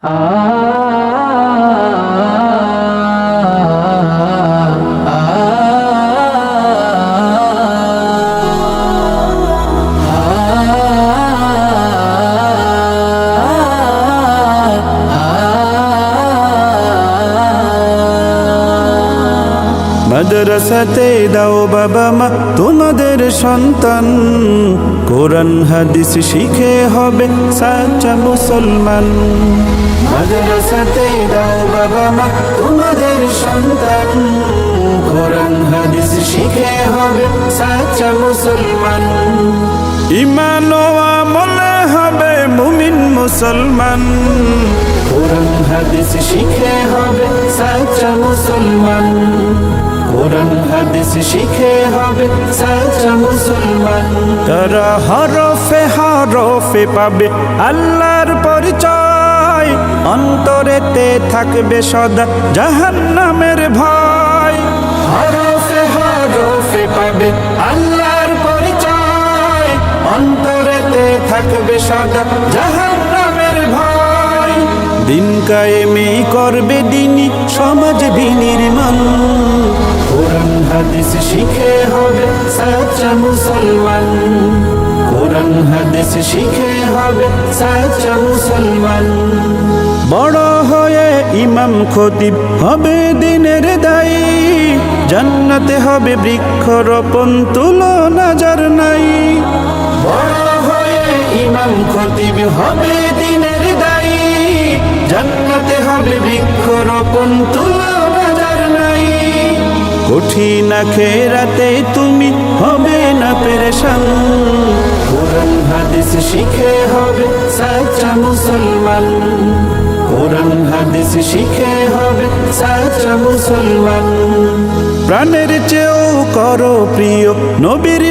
মাদ্রাসাতে দাও বাবা মা তোমাদের সন্তান, কোরআন হাদিস শিখে হবে সাচ্চা মুসলমান। মাদ্রাসাতে দাও বাবা মা তোমাদের সন্তান, কোরআন হাদিস শিখে হবে সাচ্চা মুসলমান। ঈমান ও আমলে হবে মুমিন মুসলমান, কোরআন হাদিস শিখে হবে সাচ্চা মুসলমান। কোরআন হাদিস শিখে হবে সাচ্চা মুসলমান। তারা হরফে হরফে পাবে আল্লাহর পরিচয়, অন্তরেতে থাকবে সদা জাহান্নামের ভয়। হরফে হরফে পাবে আল্লাহর পরিচয়, অন্তরেতে থাকবে সদা জাহান্নামের ভয়। দিন কায়েমে করবে দিনী সমাজ বিনির্মাণ, কোরআন হাদিস শিখে হবে সাচ্চা মুসলমান। কোরআন হাদিস শিখে হবে সাচ্চা মুসলমান। বড় হয়ে ইমাম খতিব হবে দিনের দায়ী, জান্নাতে হবে বৃক্ষরোপণ তুলনা যার নাই। বড় হয়ে ইমাম খতিব হবে দিনের দায়ী, জান্নাতে হবে বৃক্ষরোপণ তুলনা যার নাই। কঠিন আখিরাতে তুমি হবে না পেরেশান, কোরআন হাদিস শিখে হবে সাচ্চা মুসলমান। কোরআন হাদিস শিখে হবে সাচ্চা মুসলমান। প্রাণের চেয়েও করো প্রিয় নবীর